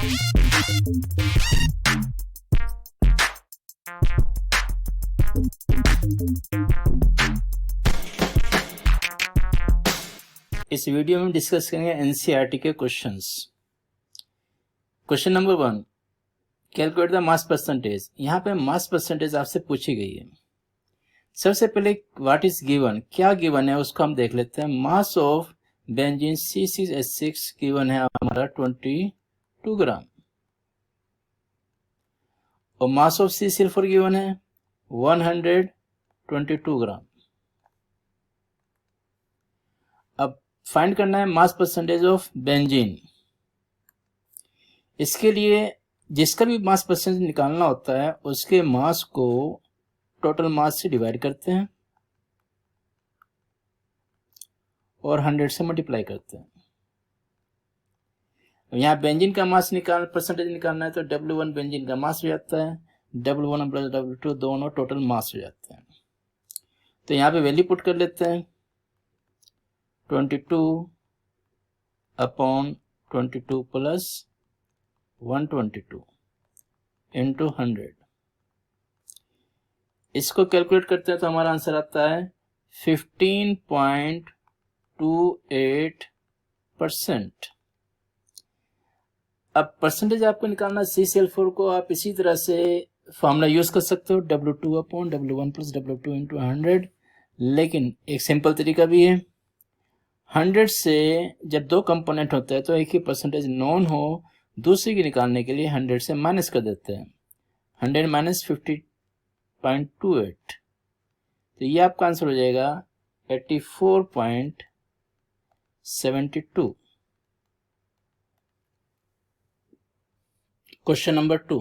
इस वीडियो में हम डिस्कस करेंगे एनसीईआरटी के questions. Question number 1, calculate the mass percentage. यहाँ पे मास परसेंटेज आपसे पूछी गई है। सबसे पहले व्हाट इज गिवन, क्या गिवन है उसको हम देख लेते हैं। Mass of benzene C6H6 given है हमारा 22 ग्राम और mass of C sulphur given है 122 ग्राम। अब फाइंड करना है मास परसेंटेज ऑफ बेंजीन। इसके लिए जिसका भी मास परसेंटेज निकालना होता है उसके मास को टोटल मास से डिवाइड करते हैं और 100 से मल्टीप्लाई करते हैं। यहाँ बेंजीन का मास परसेंटेज निकालना है तो W1 बेंजीन का मास हो जाता है, W1 प्लस W2 दोनों टोटल मास हो जाते हैं। तो यहाँ पे वैल्यू पुट कर लेते हैं 22 अपॉन 22 प्लस 122 इंटू 100। इसको कैलकुलेट करते हैं तो हमारा आंसर आता है 15.28%। अब परसेंटेज आपको निकालना CCl4 को आप इसी तरह से फॉर्मूला यूज कर सकते हो W2 upon W1 plus W2 into 100, लेकिन एक सिंपल तरीका भी है। 100 से जब दो कंपोनेंट होते हैं तो एक ही परसेंटेज नॉन हो, दूसरे की निकालने के लिए 100 से माइनस कर देते हैं। 100 माइनस 50.28, तो ये आपका आंसर हो जाएगा 84.72। Question number 2,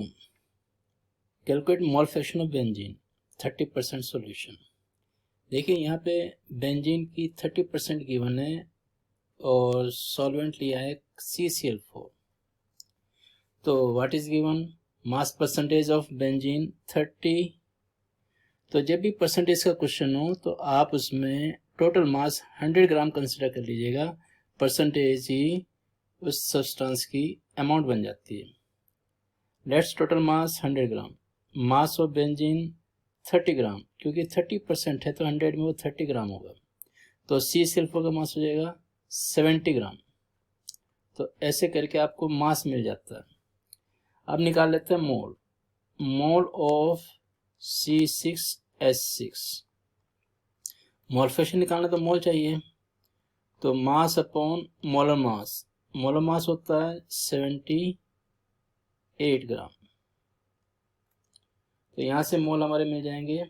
calculate mole fraction of benzene 30% solution. देखिए यहाँ पे बेंजीन की 30% गिवन है और सॉल्वेंट लिया है CCl4। तो what is given, mass percentage of benzene 30। तो जब भी परसेंटेज का क्वेश्चन हो तो आप उसमें टोटल मास 100 ग्राम कंसिडर कर लीजिएगा, परसेंटेज ही उस सब्सटेंस की अमाउंट बन जाती है। Let's total mass 100 gram, mass of benzene 30 ग्राम, क्योंकि 30% है तो 100 में वो 30 ग्राम होगा। तो CCl4 का मास हो जाएगा 70 ग्राम। तो ऐसे करके आपको मास मिल जाता है। अब निकाल लेते हैं मोल। Mole of C6H6, mole fraction निकालना तो मोल चाहिए, तो mass upon molar mass. Molar mass होता है 78 ग्राम। तो यहाँ से मोल हमारे मिल जाएंगे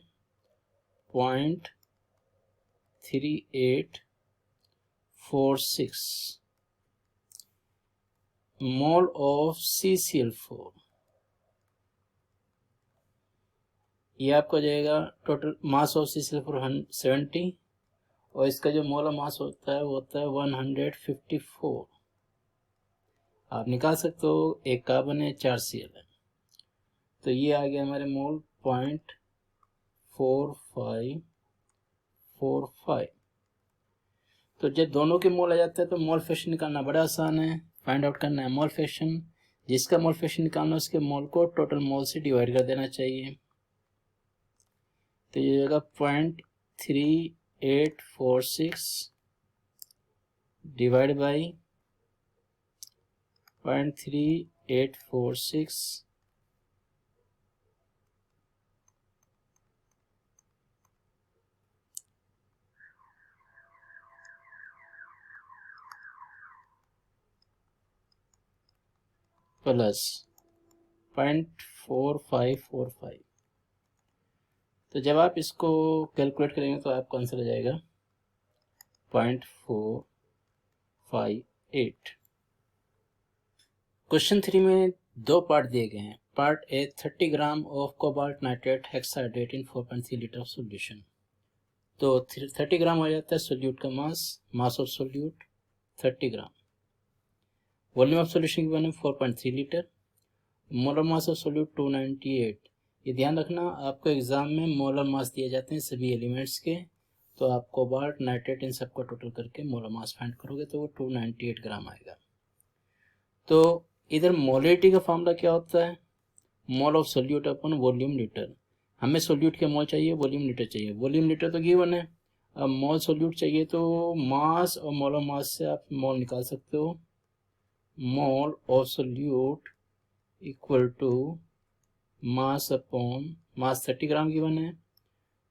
0.3846 मोल ऑफ CCl4। ये आपको जाएगा टोटल मास ऑफ CCl4 70 और इसका जो मोलर मास होता है वो होता है 154। आप निकाल सकते हो, एक कार्बन है 4 Cl है, तो ये आ गया हमारे मोल 0.4545। तो जब दोनों के मोल आ जाते हैं तो मोल फ्रैक्शन निकालना बड़ा आसान है। फाइंड आउट करना है मोल फ्रैक्शन। जिसका मोल फ्रैक्शन निकालना उसके मोल को टोटल मोल से डिवाइड कर देना चाहिए। तो ये होगा 0.3846 डिवाइड बाई 0.3846 प्लस 0.4545। तो जब आप इसको कैलकुलेट करेंगे तो आपका आंसर आ जाएगा 0.458। क्वेश्चन 3 में दो पार्ट दिए गए हैं। Part A 30 gram of cobalt nitrate hexahydrate in 4.3 litre of solution. तो 30 ग्राम हो जाता है सोल्यूट का mass of solute 30 gram. Volume of solution की बने 4.3 litre. Molar mass of solute 298। ये ध्यान रखना, आपको एग्जाम में मोलर मास दिए जाते हैं सभी एलिमेंट्स के, तो आप कोबाल्ट नाइट्रेट इन सबको टोटल करके मोलर मास फाइंड करोगे तो वो 298 ग्राम आएगा। तो इधर मोलरिटी का फॉर्मूला क्या होता है, mole of solute upon volume litre. हमें सोल्यूट के मोल चाहिए, वॉल्यूम लीटर चाहिए। वॉल्यूम लीटर तो गिवन है, अब मोल सोल्यूट चाहिए तो मास और मोल ऑफ मास से आप मोल निकाल सकते हो। Mole of solute equal to mass upon mass 30 gram given है,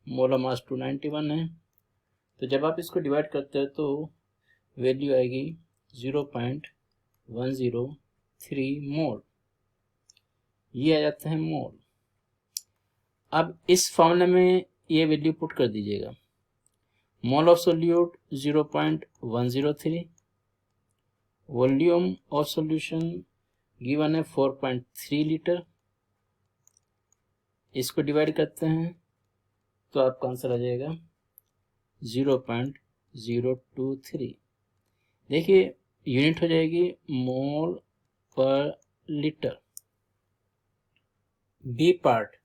मोल ऑफ मास 291 है। तो जब आप इसको डिवाइड करते हो तो वैल्यू आएगी 0.103 मोल, ये आ जाता है मोल। अब इस फॉर्मूले में ये वैल्यू पुट कर दीजिएगा। मोल of solute 0.103, volume of solution given है 4.3 लीटर। इसको डिवाइड करते हैं तो आपका आंसर आ जाएगा 0.023। देखिए यूनिट हो जाएगी मोल पर litre. B part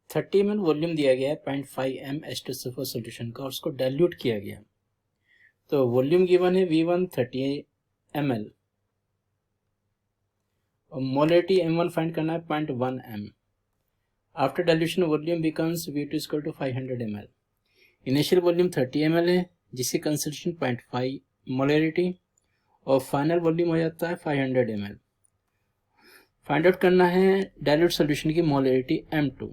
30 ml volume दिया गया है 0.5 m H2SO4 सोल्यूशन का और उसको डाइल्यूट किया गया। तो वॉल्यूम गिवन है V1 30 ml और मोलरिटी M1 फाइंड करना है 0.1 m। After dilution volume becomes V2 equal to 500 ml। Initial volume 30 ml है जिसकी कंसंट्रेशन 0.5 मोलरिटी और फाइनल वॉल्यूम हो जाता है 500 ml। फाइंड आउट करना है डाइल्यूट सोल्यूशन की मोलरिटी M2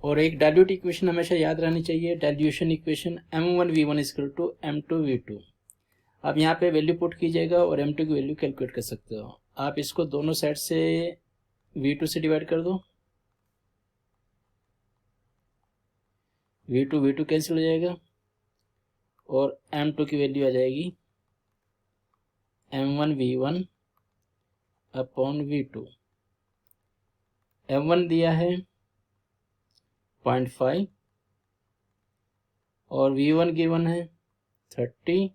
और एक डाइल्यूट इक्वेशन हमेशा याद रहनी चाहिए, dilution equation M1V1 equal to M2V2। आप यहाँ पे वैल्यू पुट कीजिएगा और M2 की वैल्यू कैलकुलेट कर सकते हो। आप इसको दोनों साइड से V2 से डिवाइड कर दो, V2 कैंसिल हो जाएगा और M2 की वैल्यू आ जाएगी M1V1 अपॉन V2। M1 दिया है 0.5 और V1 गिवन है 30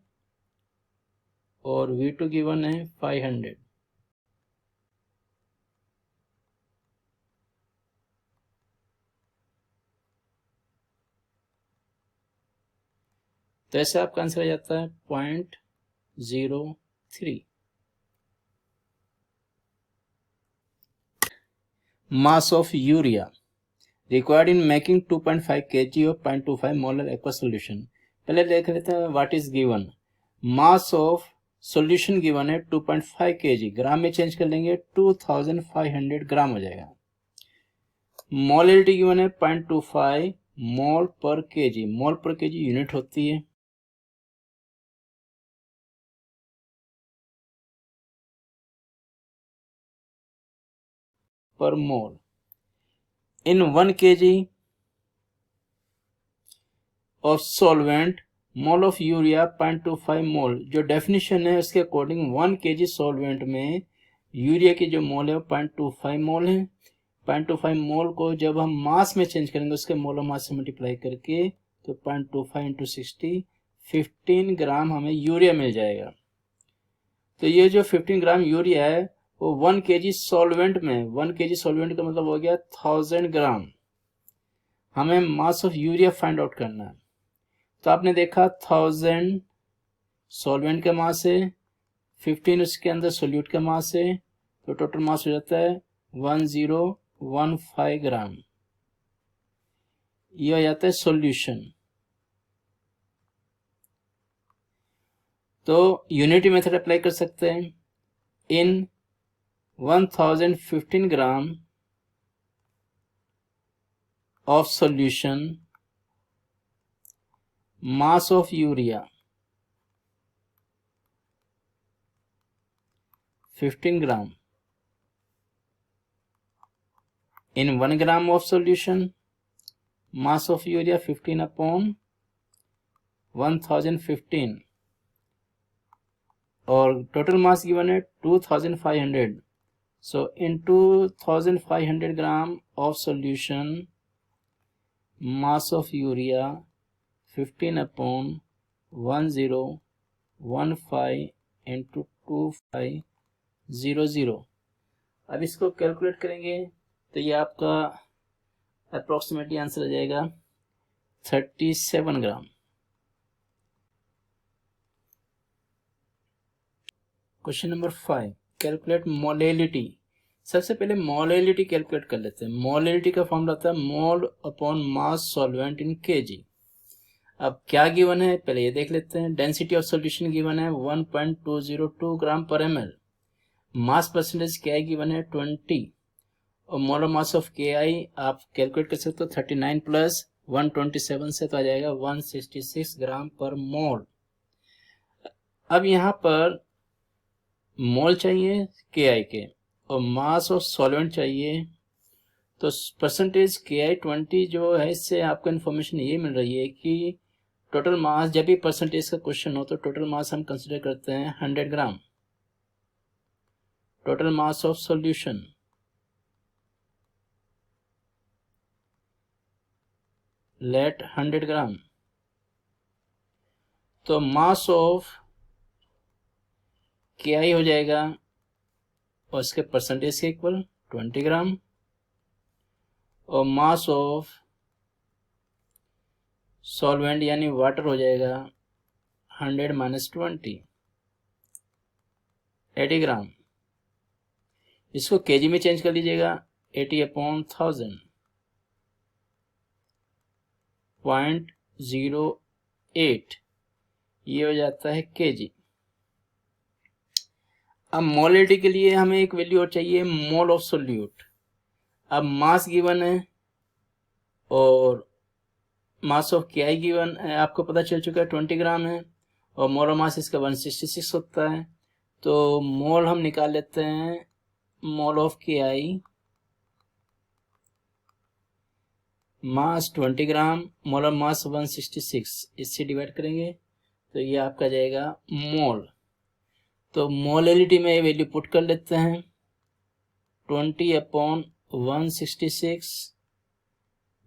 और V2 गिवन है 500। तो ऐसे आपका आंसर आ जाता है 0.03। Mass of urea required in making 2.5 kg of 0.25 molar aqua solution. पहले देख लेते हैं what is given. Mass of solution given है 2.5 kg, ग्राम में चेंज कर लेंगे 2500 ग्राम हो जाएगा। मोलरिटी गिवन है 0.25 मोल पर केजी, मोल पर केजी यूनिट होती है। पर मोल इन 1 kg of solvent mole of urea 0.25 मोल। जो डेफिनेशन है उसके अकॉर्डिंग 1 kg सॉल्वेंट में यूरिया की जो मोल है 0.25 मोल है। 0.25 मोल को जब हम मास में चेंज करेंगे उसके मोलर मास से मल्टीप्लाई करके तो 0.25 इंटू 60 15 ग्राम हमें यूरिया मिल जाएगा। तो ये जो 15 ग्राम यूरिया है वो 1 kg सॉल्वेंट में, 1 kg सॉल्वेंट का मतलब हो गया 1000 ग्राम। हमें mass of urea find out करना है। तो आपने देखा 1000 सॉल्वेंट का मास है, 15 उसके अंदर सोल्यूट का मास है, तो टोटल मास हो जाता है 1015 ग्राम। ये हो जाता है सॉल्यूशन। तो यूनिटी मेथड अप्लाई कर सकते हैं। इन 1015 gram of solution mass of urea 15 gram in 1 gram of solution mass of urea 15 upon 1015 और total mass given है 2500। so in 2500 gram of solution mass of urea 15 upon 1015 into 2500। अब इसको calculate करेंगे तो ये आपका अप्रोक्सीमेटली आंसर आ जाएगा 37 gram. Question number 5, calculate molality. सबसे पहले मोलेलिटी कैलकुलेट कर लेते हैं। मोलेलिटी का फॉर्मूला होता है mole upon mass solvent in KG. अब क्या गिवन है पहले ये देख लेते हैं। डेंसिटी ऑफ सॉल्यूशन गिवन है 1.202 ग्राम पर ml। मास परसेंटेज क्या गिवन है 20 और मोलर मास ऑफ के आई आप कैलकुलेट कर सकते हो 39 प्लस 127 से तो आ जाएगा 166 ग्राम पर मोल। अब यहाँ पर मोल चाहिए के आई के और मास ऑफ सॉल्वेंट चाहिए, तो परसेंटेज के आई 20 जो है इससे आपको इन्फॉर्मेशन ये मिल रही है कि टोटल मास, जब भी परसेंटेज का क्वेश्चन हो तो टोटल मास हम कंसिडर करते हैं 100 gram. Total mass of solution let 100 gram, तो मास ऑफ के आई हो जाएगा और इसके परसेंटेज के इक्वल 20 ग्राम और मास ऑफ सॉल्वेंट यानी वाटर हो जाएगा 100 माइनस 20 80 ग्राम। इसको केजी में चेंज कर लीजिएगा 80/1000 0.08 ये हो जाता है केजी। अब मोलेलिटी के लिए हमें एक वैल्यू और चाहिए मोल ऑफ सोल्यूट। अब मास गिवन है और मास ऑफ के आई गिवन है, आपको पता चल चुका है 20 ग्राम है और मोलर मास इसका 166 होता है। तो मोल हम निकाल लेते हैं मोल ऑफ के आई मास 20 ग्राम मोलर मास 166, इससे डिवाइड करेंगे तो ये आपका जाएगा मोल। तो मोलेलिटी में ये वैल्यू पुट कर लेते हैं 20/166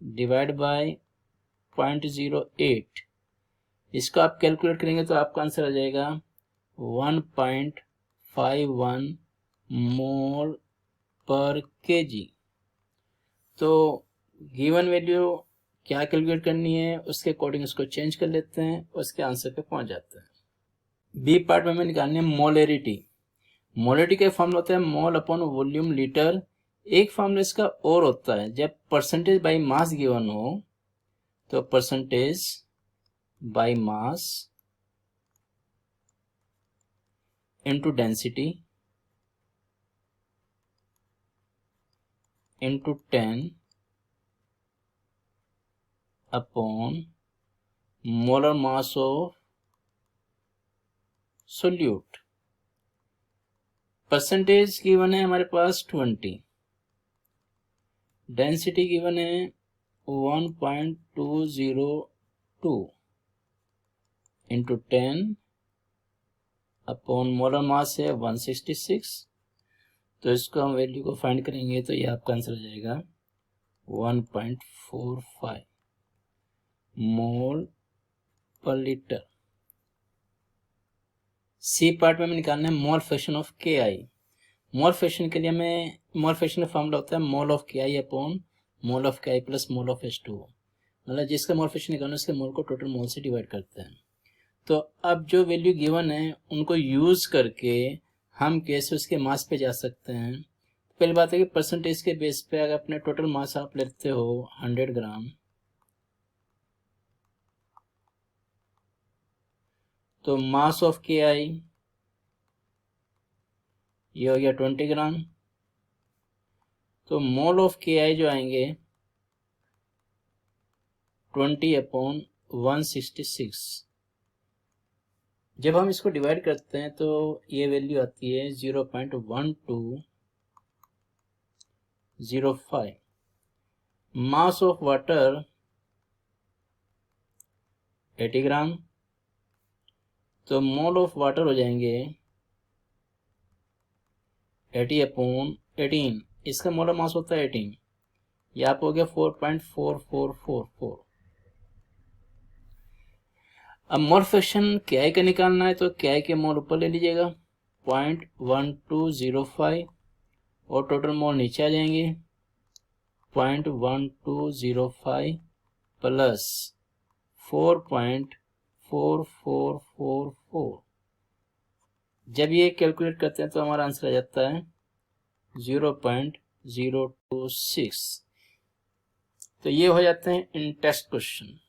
डिवाइड बाय 0.08। इसको आप कैलकुलेट करेंगे तो आपका आंसर आ जाएगा 1.51 मोल पर केजी। तो गिवन वैल्यू क्या कैलकुलेट करनी है उसके अकॉर्डिंग इसको चेंज कर लेते हैं, उसके आंसर पे पहुंच जाते हैं। बी पार्ट में हमें निकालनी है मोलेरिटी। मोलेरिटी का फॉर्मूला होता है मोल अपॉन वॉल्यूम लीटर। एक फॉर्मूला इसका और होता है, जब परसेंटेज बाई मास गिवन हो तो percentage by mass into density into 10 upon molar mass of solute. Percentage given है हमारे पास 20, डेंसिटी गिवन है 1.202 इंटू 10 अपॉन मोलर मास है 166। तो इसको हम वैल्यू को फाइंड करेंगे तो ये आपका आंसर आ जाएगा 1.45 मोल पर लीटर। सी पार्ट में हमें निकालना है मोल फ्रैक्शन ऑफ के आई। मोल फ्रैक्शन के लिए हमें मोल फ्रैक्शन का फॉर्मूला होता है मोल ऑफ के आई अपॉन मोल ऑफ के आई प्लस मोल ऑफ H2O। मतलब जिसका मोल फ्रैक्शन निकालना उसके मोल को टोटल मोल से डिवाइड करते हैं। तो अब जो वैल्यू गिवन है उनको यूज करके हम कैसे उसके मास पे जा सकते हैं। पहली बात है कि परसेंटेज के बेस पे अगर अपने टोटल मास आप लेते हो 100 ग्राम तो मास ऑफ के आई ये हो गया 20 ग्राम। तो मोल ऑफ के आई जो आएंगे 20/166। जब हम इसको डिवाइड करते हैं तो ये वैल्यू आती है 0.1205। मास ऑफ वाटर 80 ग्राम, तो मोल ऑफ वाटर हो जाएंगे 80/18। इसका मोलर मास होता है 18, ये आप हो गया 4.4444। अब मोल फ्रैक्शन के आई का निकालना है तो के आई के मोल ऊपर ले लीजिएगा 0.1205 और टोटल मोल नीचे आ जाएंगे 0.1205 प्लस 4.4444 जब ये कैलकुलेट करते हैं तो हमारा आंसर आ जाता है 0.026। तो ये हो जाते हैं इन टेस्ट क्वेश्चन।